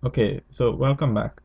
Okay, so welcome back.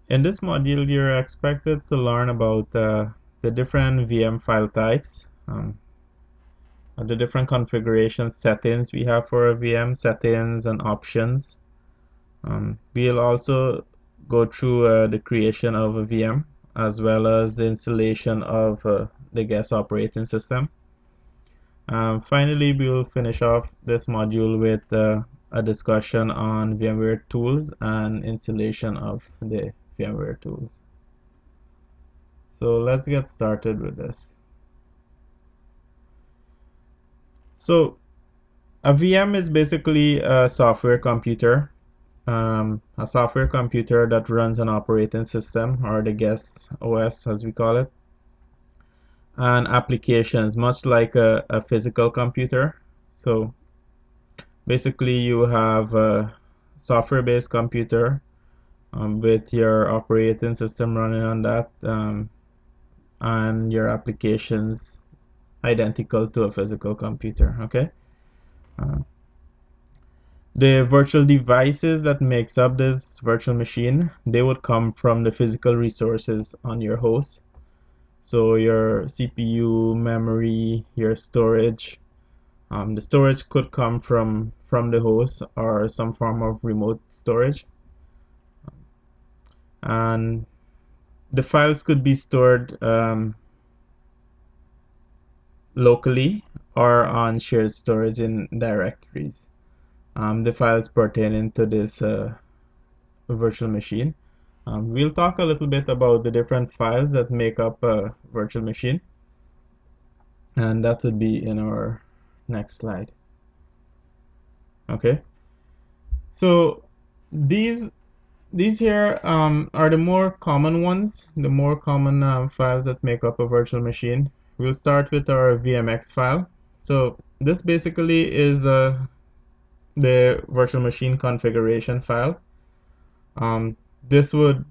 In this module, you're expected to learn about the different VM file types, the different configuration settings we have for a VM, settings and options. We'll also go through the creation of a VM as well as the installation of the guest operating system. Finally, we'll finish off this module with a discussion on VMware tools and installation of the VMware tools. So let's get started with this. So a VM is basically a software computer, that runs an operating system, or the guest OS as we call it, and applications, much like a physical computer. So basically you have a software-based computer with your operating system running on that, and your applications identical to a physical computer. Okay. Uh, the virtual devices that makes up this virtual machine, they would come from the physical resources on your host. So your CPU, memory, your storage. The storage could come from the host or some form of remote storage. And the files could be stored locally or on shared storage in directories. The files pertaining to this virtual machine. We'll talk a little bit about the different files that make up a virtual machine, and that would be in our next slide. Okay, so these these here are the more common ones, the more common files that make up a virtual machine. We'll start with our VMX file. So this basically is the virtual machine configuration file. This would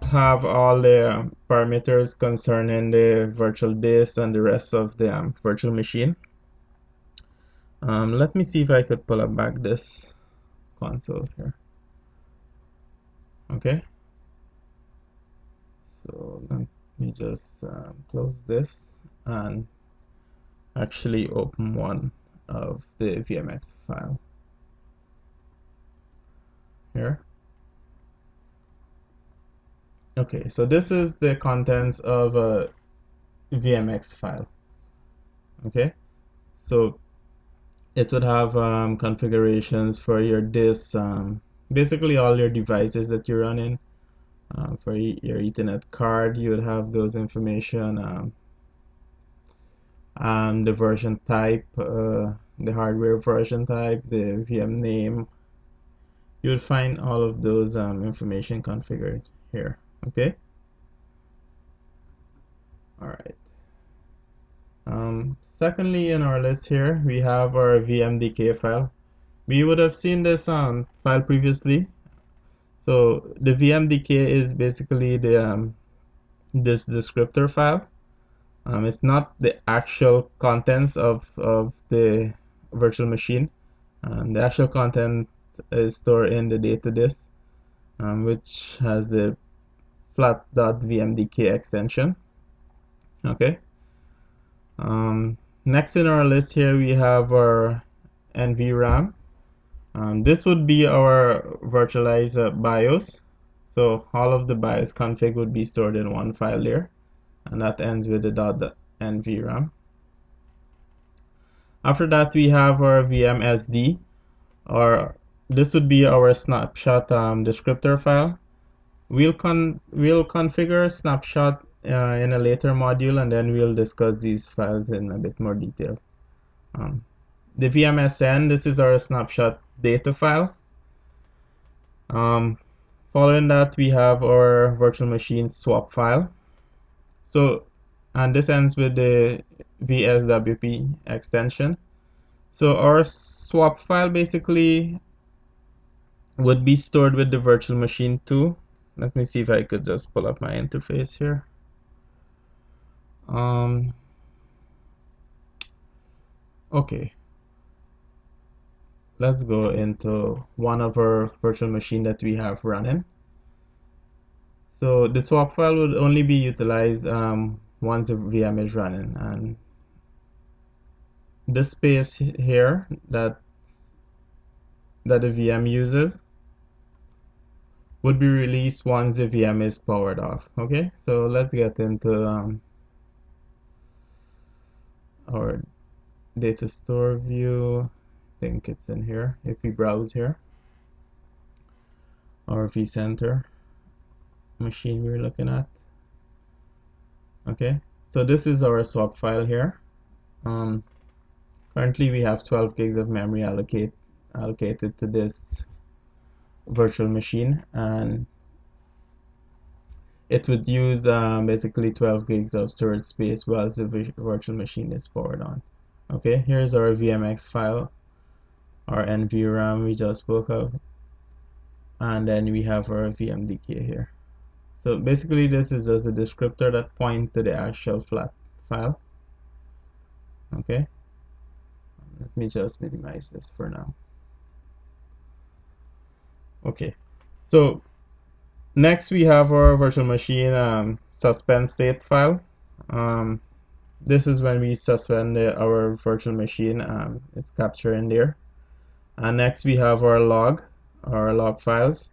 have all the parameters concerning the virtual disk and the rest of the virtual machine. Let me see if I could pull up back this console here. Okay, so let me just close this and actually open one of the VMX file here. Okay, so this is the contents of a VMX file. Okay, so it would have configurations for your disks, basically all your devices that you're running. For your Ethernet card, you would have those information, the version type, the hardware version type, the VM name. You would find all of those information configured here. Okay. All right. Secondly, in our list here, we have our VMDK file. We would have seen this file previously. So the VMDK is basically this descriptor file. It's not the actual contents of the virtual machine. The actual content is stored in the data disk, which has the flat.vmdk extension. Okay. Next in our list here, we have our NVRAM. This would be our virtualized BIOS. So all of the BIOS config would be stored in one file there, and that ends with the .nvram. After that, we have our VMSD, or this would be our snapshot descriptor file. We'll configure snapshot in a later module, and then we'll discuss these files in a bit more detail. The VMSN, this is our snapshot data file. Following that, we have our virtual machine swap file. So, and this ends with the VSWP extension. So our swap file basically would be stored with the virtual machine too. Let me see if I could just pull up my interface here. Okay. let's go into one of our virtual machine that we have running. So the swap file would only be utilized once the VM is running, and this space here that the VM uses would be released once the VM is powered off. Okay, so let's get into our data store view. I think it's in here. If we browse here, our vCenter machine we're looking at. Okay, so this is our swap file here. Currently we have 12 gigs of memory allocated to this virtual machine, and it would use basically 12 gigs of storage space while the virtual machine is powered on. Okay, here's our VMX file, our NVRAM we just spoke of, and then we have our VMDK here. So basically this is just a descriptor that points to the actual flat file. Okay, let me just minimize this for now. Okay, so next we have our virtual machine suspend state file. This is when we suspend our virtual machine. It's captured in there. And next we have our log files.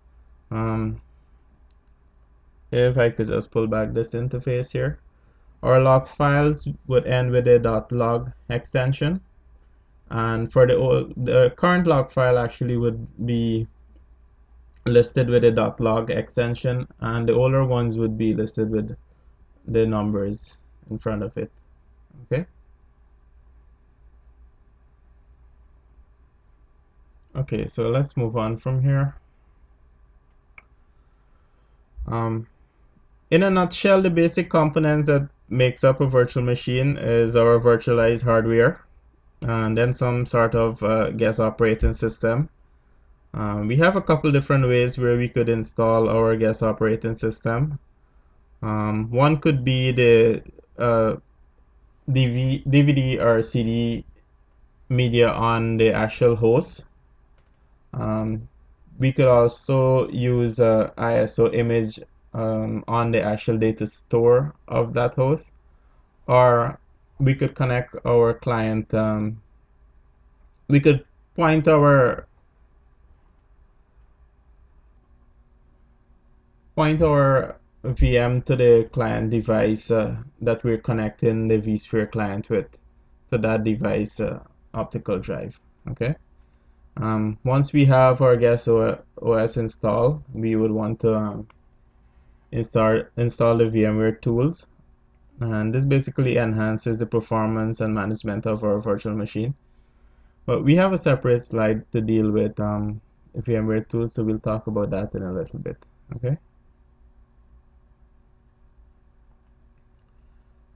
If I could just pull back this interface here. Our log files would end with a .log extension. And for the current log file actually would be listed with a .log extension, and the older ones would be listed with the numbers in front of it. Okay. Okay, so let's move on from here. In a nutshell, the basic components that makes up a virtual machine is our virtualized hardware, and then some sort of guest operating system. We have a couple different ways where we could install our guest operating system. One could be the DVD or CD media on the actual host. We could also use a ISO image on the actual data store of that host, or we could connect our client. We could point our VM to the client device that we're connecting the vSphere client with, to that device optical drive. Okay. Once we have our guest OS installed, we would want to install the VMware tools, and this basically enhances the performance and management of our virtual machine. But we have a separate slide to deal with VMware tools, so we'll talk about that in a little bit. Okay.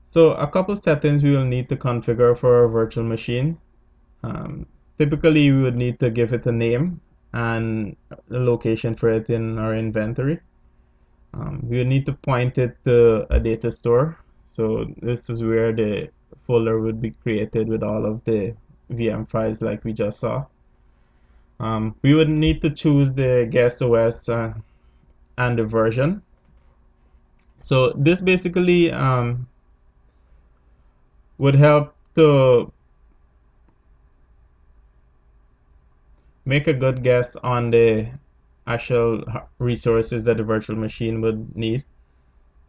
So a couple settings we will need to configure for our virtual machine. Typically, we would need to give it a name and a location for it in our inventory. We would need to point it to a data store. So this is where the folder would be created with all of the VM files like we just saw. We would need to choose the guest OS and the version. So this basically would help to make a good guess on the actual resources that the virtual machine would need.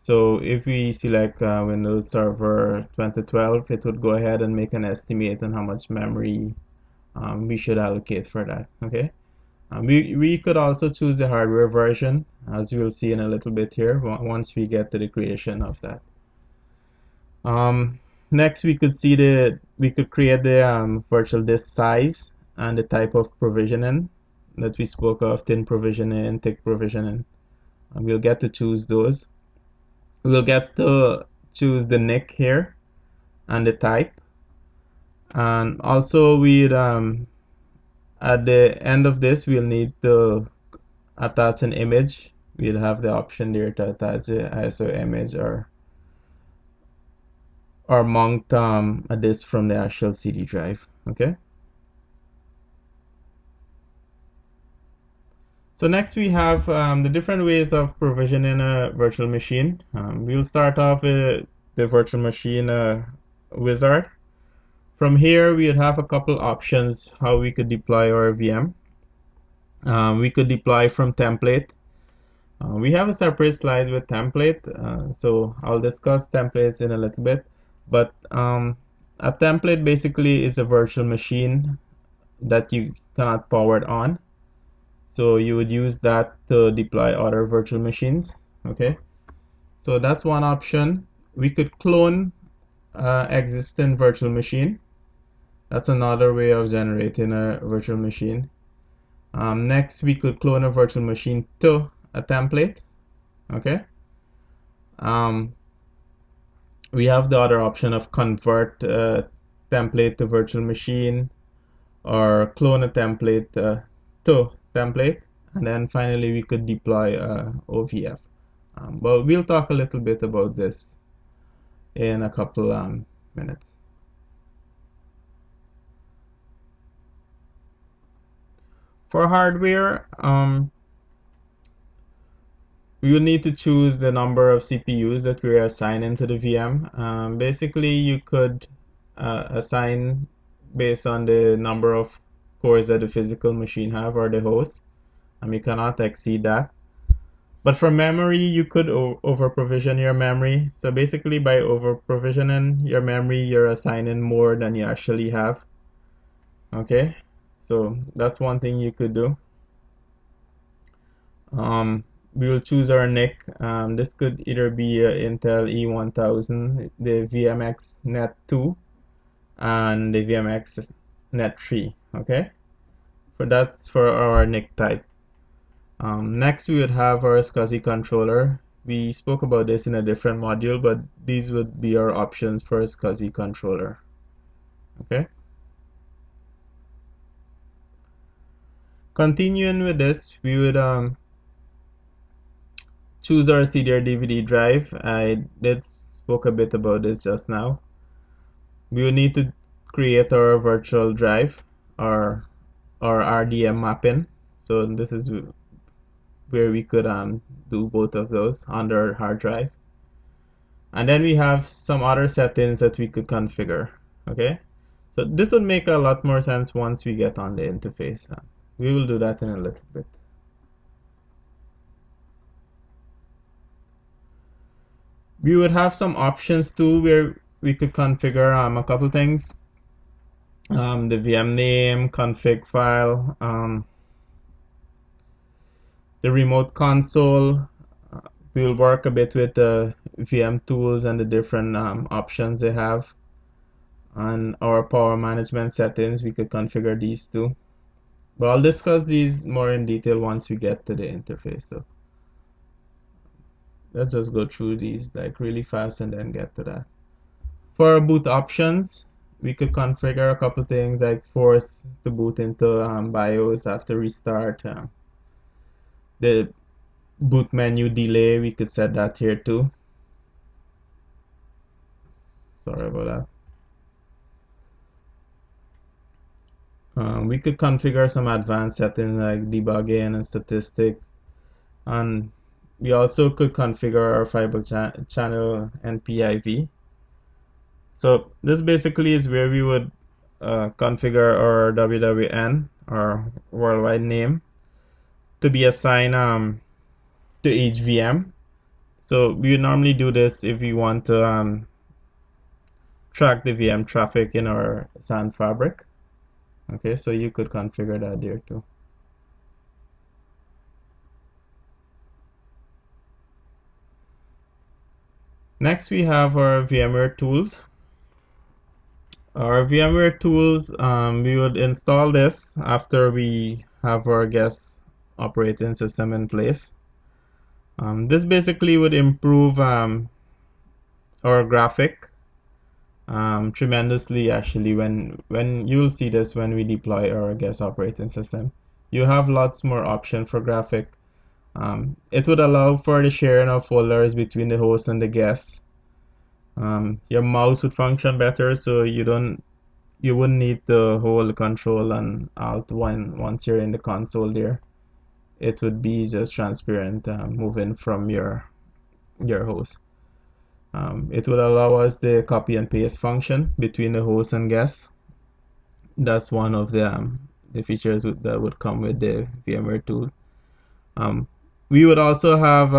So if we select Windows Server 2012, it would go ahead and make an estimate on how much memory we should allocate for that. Okay. We could also choose the hardware version, as we'll see in a little bit here once we get to the creation of that. Next, we could create the virtual disk size and the type of provisioning that we spoke of, thin provisioning, thick provisioning. We'll get to choose those. We'll get to choose the NIC here and the type. And also at the end of this, we'll need to attach an image. We'll have the option there to attach an ISO image or mount a disk from the actual CD drive. Okay. So next we have the different ways of provisioning a virtual machine. We'll start off with the virtual machine wizard. From here, we'd have a couple options how we could deploy our VM. We could deploy from template. We have a separate slide with template, so I'll discuss templates in a little bit. But a template basically is a virtual machine that you cannot power it on. So you would use that to deploy other virtual machines. Okay, so that's one option. We could clone existing virtual machine. That's another way of generating a virtual machine. Next, we could clone a virtual machine to a template. Okay. Um, we have the other option of convert template to virtual machine, or clone a template to template, and then finally we could deploy OVF. But we'll talk a little bit about this in a couple minutes. For hardware, we will need to choose the number of CPUs that we're assigning to the VM. Basically, you could assign based on the number of cores that the physical machine have or the host, and you cannot exceed that. But for memory, you could over provision your memory. So basically, by over provisioning your memory, you're assigning more than you actually have. Okay, so that's one thing you could do. We will choose our NIC. This could either be Intel E1000, the VMX Net 2, and the VMX Net 3. Okay, that's for our NIC type. Next, we would have our SCSI controller. We spoke about this in a different module, but these would be our options for a SCSI controller. Okay. Continuing with this, we would choose our CD or DVD drive. I did spoke a bit about this just now. We will need to create our virtual drive or RDM mapping. So this is where we could do both of those on our hard drive. And then we have some other settings that we could configure. Okay, so this would make a lot more sense once we get on the interface. We will do that in a little bit. We would have some options too where we could configure a couple things. The VM name, config file, the remote console. We'll work a bit with the VM tools and the different options they have. And our power management settings, we could configure these too. But I'll discuss these more in detail once we get to the interface though. Let's just go through these like really fast and then get to that. For our boot options, we could configure a couple things like force to boot into BIOS after restart. The boot menu delay, we could set that here too. Sorry about that. We could configure some advanced settings like debugging and statistics, and we also could configure our fiber channel and PIV. So this basically is where we would configure our WWN, our worldwide name, to be assigned to each VM. So we would normally do this if we want to track the VM traffic in our SAN fabric. Okay, so you could configure that there too. Next, we have our VMware tools. Our VMware tools, we would install this after we have our guest operating system in place. This basically would improve our graphic tremendously actually when you'll see this when we deploy our guest operating system. You have lots more option for graphic. It would allow for the sharing of folders between the host and the guest. Your mouse would function better, so you wouldn't need to hold control and alt once you're in the console there. it would be just transparent moving from your host. It would allow us the copy and paste function between the host and guest. That's one of the features that would come with the VMware tool. We would also have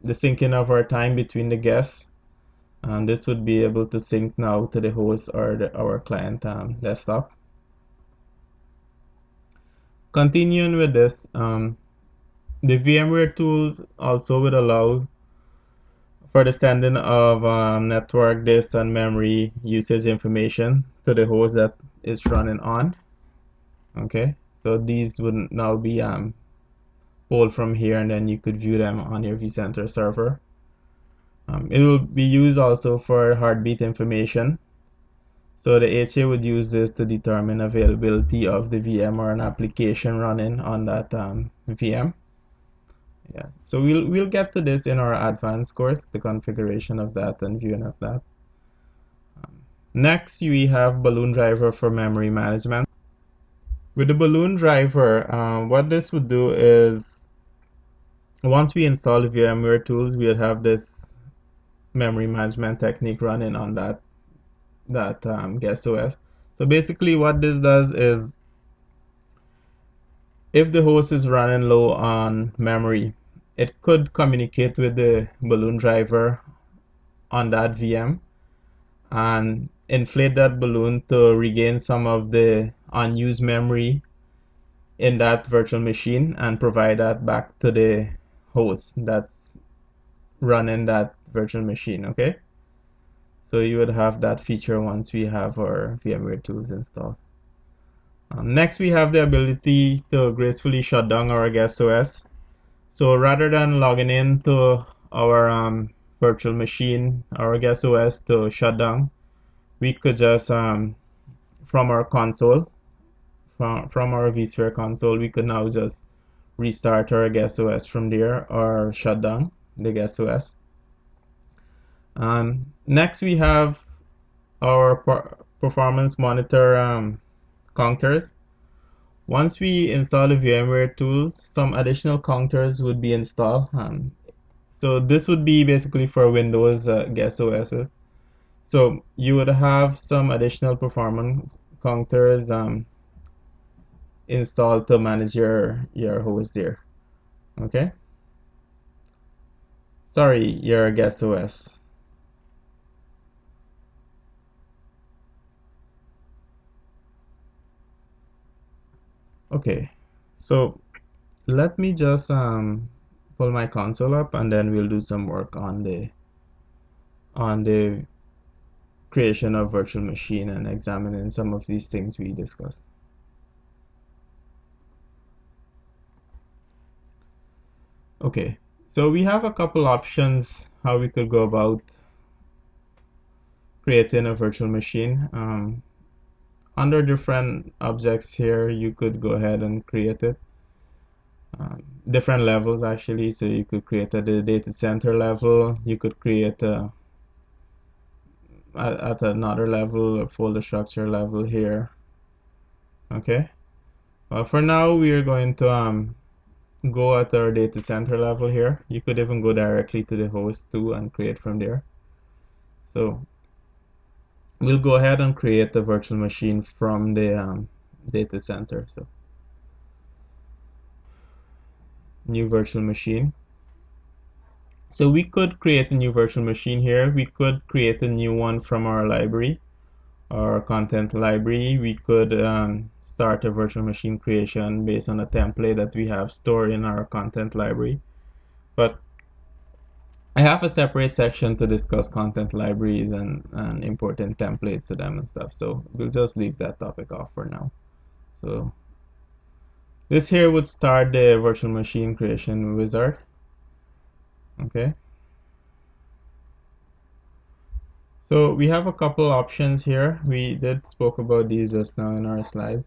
the syncing of our time between the guests. This would be able to sync now to the host or our client desktop. Continuing with this, the VMware tools also would allow for the sending of network disk and memory usage information to the host that is running on. Okay, so these would now be pulled from here, and then you could view them on your vCenter server. It will be used also for heartbeat information. So the HA would use this to determine availability of the VM or an application running on that VM. Yeah, so we'll get to this in our advanced course, the configuration of that and viewing of that. Next, we have Balloon Driver for memory management. With the Balloon Driver, what this would do is once we install the VMware tools, we'll have this memory management technique running on that guest OS. So basically, what this does is if the host is running low on memory, it could communicate with the balloon driver on that VM and inflate that balloon to regain some of the unused memory in that virtual machine and provide that back to the host that's running that virtual machine. Okay, so you would have that feature once we have our VMware tools installed. Next, we have the ability to gracefully shut down our guest OS. So rather than logging into our virtual machine, our guest OS to shut down, we could just from our console, from our vSphere console, we could now just restart our guest OS from there or shut down the guest OS. Next, we have our performance monitor counters. Once we install the VMware tools, some additional counters would be installed. So this would be basically for Windows guest OSs. So you would have some additional performance counters installed to manage your host there. Okay. Sorry, your guest OS. Okay, so let me just pull my console up, and then we'll do some work on the creation of virtual machine and examining some of these things we discussed. Okay, so we have a couple options how we could go about creating a virtual machine. Under different objects here, you could go ahead and create it. Different levels actually, so you could create at the data center level, you could create at another level, a folder structure level here. Okay, well, for now we are going to go at our data center level here. You could even go directly to the host too and create from there. So we'll go ahead and create the virtual machine from the data center. So new virtual machine. So we could create a new virtual machine here. We could create a new one from our library, our content library. We could start a virtual machine creation based on a template that we have stored in our content library. But I have a separate section to discuss content libraries and importing templates to them and stuff. So we'll just leave that topic off for now. So this here would start the virtual machine creation wizard. Okay. So we have a couple options here. We did spoke about these just now in our slides.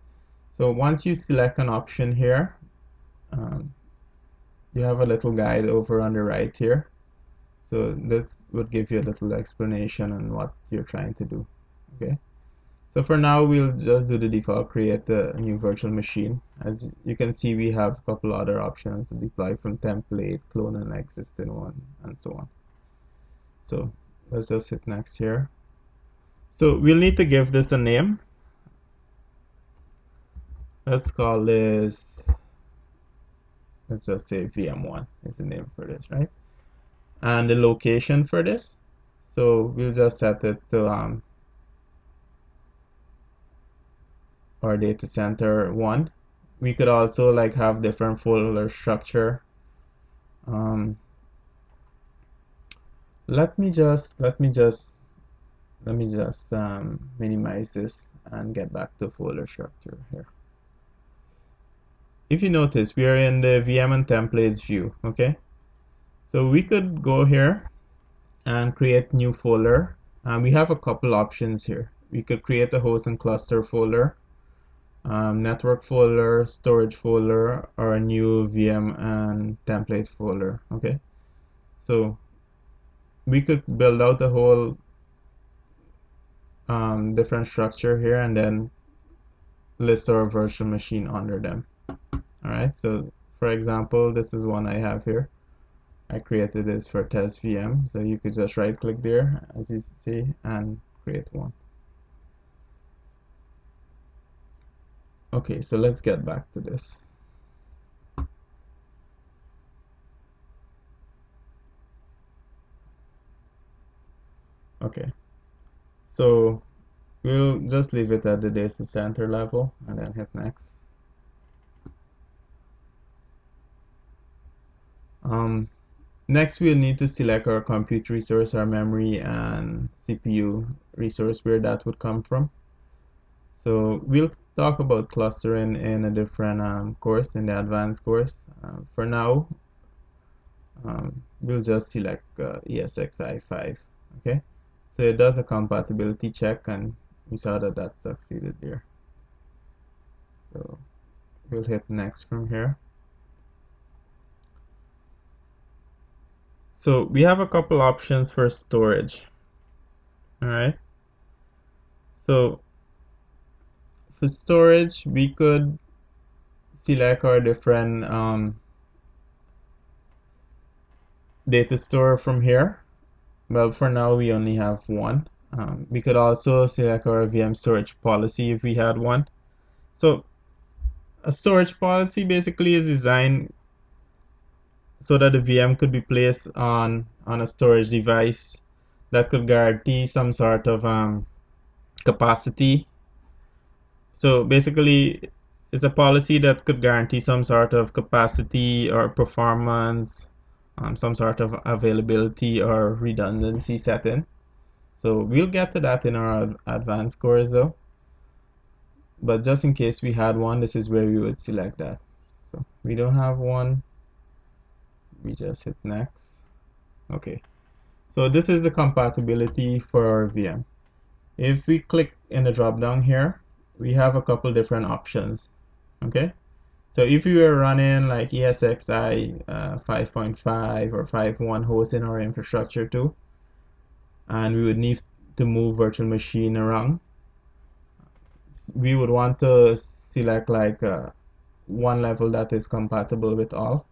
So once you select an option here, you have a little guide over on the right here. So this would give you a little explanation on what you're trying to do. Okay. So for now, we'll just do the default, create a new virtual machine. As you can see, we have a couple other options: deploy from template, clone an existing one, and so on. So let's just hit next here. So we'll need to give this a name. Let's call this, let's just say VM1 is the name for this, right? And the location for this, so we'll just set it to our data center 1. We could also like have different folder structure. Let me just minimize this and get back to folder structure here. If you notice, we are in the VM and templates view. Okay, so we could go here and create new folder. We have a couple options here. We could create a host and cluster folder, network folder, storage folder, or a new VM and template folder. Okay, so we could build out the whole different structure here and then list our virtual machine under them. Alright, so for example, this is one I have here. I created this for test VM, so you could just right click there, as you see, and create one. Okay, so let's get back to this. Okay, so we'll just leave it at the data center level and then hit next. Next, we'll need to select our compute resource, our memory, and CPU resource, where that would come from. So we'll talk about clustering in a different course, in the advanced course. For now, we'll just select ESXi 5. Okay, so it does a compatibility check, and we saw that that succeeded there. So we'll hit next from here. So we have a couple options for storage. All right, so for storage, we could select our different data store from here. Well, for now we only have one. We could also select our VM storage policy if we had one. So a storage policy basically is designed so that the VM could be placed on a storage device that could guarantee some sort of capacity. So basically, it's a policy that could guarantee some sort of capacity or performance, some sort of availability or redundancy setting. So we'll get to that in our advanced course though. But just in case we had one, this is where we would select that. So we don't have one, we just hit next. Okay, so this is the compatibility for our VM. If we click in the drop down here, we have a couple different options. Okay, so if you were running like ESXi 5.5 or 5.1 host in our infrastructure too, and we would need to move virtual machine around, we would want to select like one level that is compatible with all.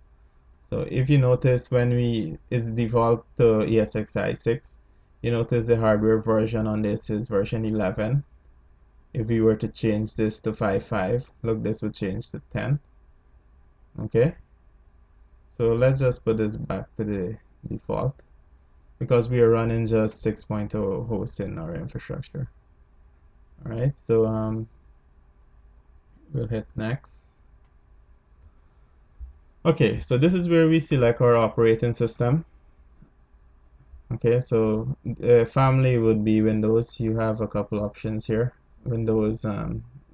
So if you notice, when we it's default to ESXi 6, you notice the hardware version on this is version 11. If we were to change this to 5.5, look, this would change to 10. Okay, so let's just put this back to the default because we are running just 6.0 hosts in our infrastructure. All right, so we'll hit next. Okay, so this is where we select our operating system. Okay, so family would be Windows. You have a couple options here: Windows,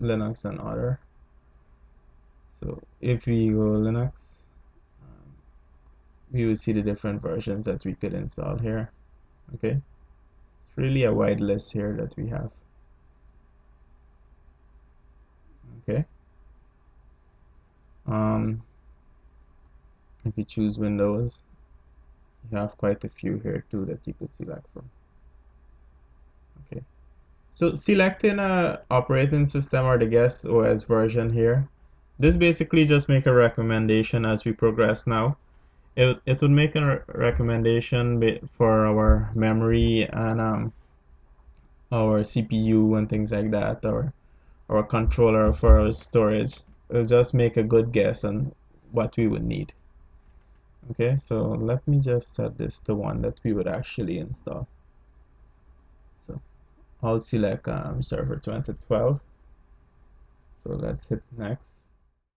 Linux, and other. So if we go Linux, we would see the different versions that we could install here. Okay, it's really a wide list here that we have. Okay, if you choose Windows, you have quite a few here too that you could select from. Okay, So selecting a operating system or the guest OS version here, this basically just make a recommendation as we progress now. It would make a recommendation for our memory and our CPU and things like that, or our controller for our storage. It'll just make a good guess on what we would need. Okay, so let me just set this to one that we would actually install. So I'll select server 2012. So let's hit next.